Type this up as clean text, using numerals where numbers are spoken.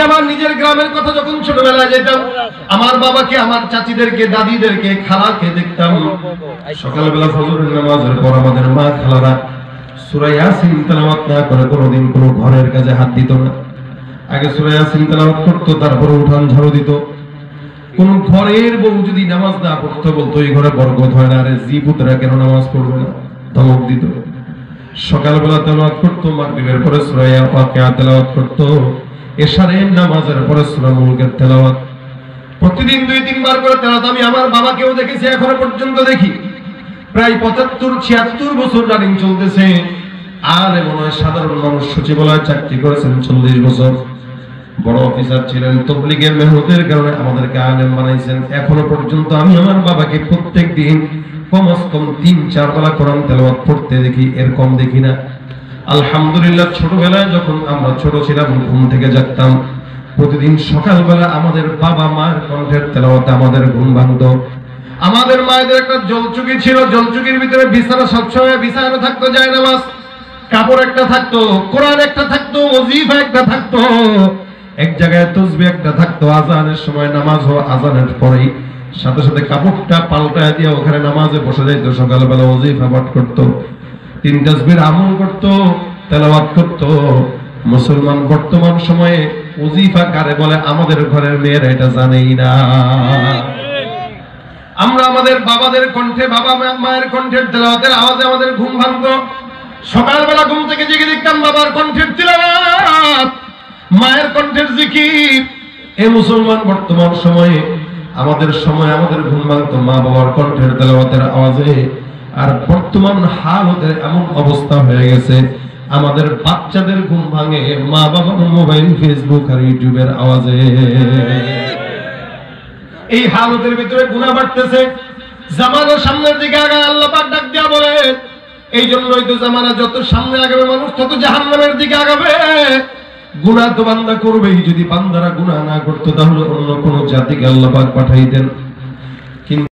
আমার নিজের গ্রামের কথা যখন ছোটবেলায় যেতাম, আমার বাবাকে, আমার চাচিদেরকে, দাদিদেরকে, খালাকে দেখতাম সকালবেলা ফজরের নামাজের পর আমাদের মা খালারা সূরা ইয়াসিন তেলাওয়াত না করে কোনোদিন কোনো ঘরের কাজে হাত দিত না। আগে সূরা ইয়াসিন তেলাওয়াত করতো, তারপরে উঠান ঝাড়ু দিত। কোন ঘরের বউ যদি নামাজ না পড়তে বলতো এই ঘরে বরকত হয় না, আরে জি পুত্রা কেন নামাজ পড়বে না, ধমক দিত। সকালবেলা তেলাওয়াত করতো, মাগরিবের পরে সূরা ওয়াকিয়া তেলাওয়াত করতো, এশারের নামাজের পরে সূরা মুলকের তেলাওয়াত প্রতিদিন 2-3 বার করে তেলাওয়াত। আমি আমার বাবাকেও দেখেছি, এখনো পর্যন্ত দেখি। প্রায় 75-76 বছর রানিং চলতেছে। আর মনে হয় সাধারণ মানুষ, সচিবালয়ে চাকরি করেছেন 40 বছর, বড় অফিসার ছিলেন, তাবলীগের মেহনতের কারণে আমাদেরকে আলেম বানাইছেন। এখনো পর্যন্ত আমি আমার বাবাকে প্রত্যেক দিন কমস কম 3-4 বেলা কোরআন তেলাওয়াত পড়তে দেখি, এর কম দেখি না। আলহামদুলিল্লাহ, ছোটবেলায় যখন আমরা ছোট ছিলাম, ঘুম থেকে জাগতাম, প্রতিদিন সকালবেলা আমাদের বাবা মায়ের কণ্ঠের তেলাওয়াতে আমাদের ঘুম ভাঙতো। আমাদের মায়েদের একটা জলচুকি ছিল, জলচুকির ভিতরে বিছানা সবসময় বিছানো থাকতো, জায়নামাজ, কাপড় একটা থাকতো, কোরআন একটা থাকতো, ওয়াজিফা একটা থাকতো, এক জায়গায় তাসবিহ একটা থাকতো। আজানের সময় নামাজ হয়, আজানের পরেই সাথে সাথে কাপড়টা পাল্টায় দিয়ে ওখানে নামাজে বসে যাইতো। সকালবেলা ওয়াজিফা পাঠ করতো, 3 তাসবিহর আমল করতো, তেলাওয়াত করতো। মুসলমান বর্তমান সময়ে ওয়াজিফা কারে বলে আমাদের ঘরের মেয়েরা এটা জানেই না। আমরা আমাদের বাবাদের কণ্ঠে, বাবা মায়ের কণ্ঠের তেলাওয়াতের আওয়াজে আমাদের ঘুম ভাঙতো। সকালবেলা ঘুম থেকে জেগে দেখতাম বাবার কণ্ঠের তেলাওয়াত, মায়ের কণ্ঠের জিকির। এই মুসলমান বর্তমান সময়ে আমাদের সময় আমাদের ঘুম ভাঙতো মা বাবার কণ্ঠের তেলাওয়াতের আওয়াজে। আর বর্তমান হালতে এমন অবস্থা হয়ে গেছে, আমাদের বাচ্চাদের ঘুম ভাঙে মা বাবার মোবাইল, ফেসবুক আর ইউটিউবের আওয়াজে। এই হালতের ভিতরে গুনাহ বাড়তেছে, জামানা সামনের দিকে আগায়। আল্লাহ পাক ডাক দিয়া বলেন, এই জন্যই তো জামানা যত সামনে আগাবে মানুষ তত জাহান্নামের দিকে আগাবে। গুনাহ তো বান্দা করবেই, যদি বান্দারা গুনাহ না করতো তাহলে অন্য কোন জাতিকে আল্লাহ পাক পাঠাইতেন।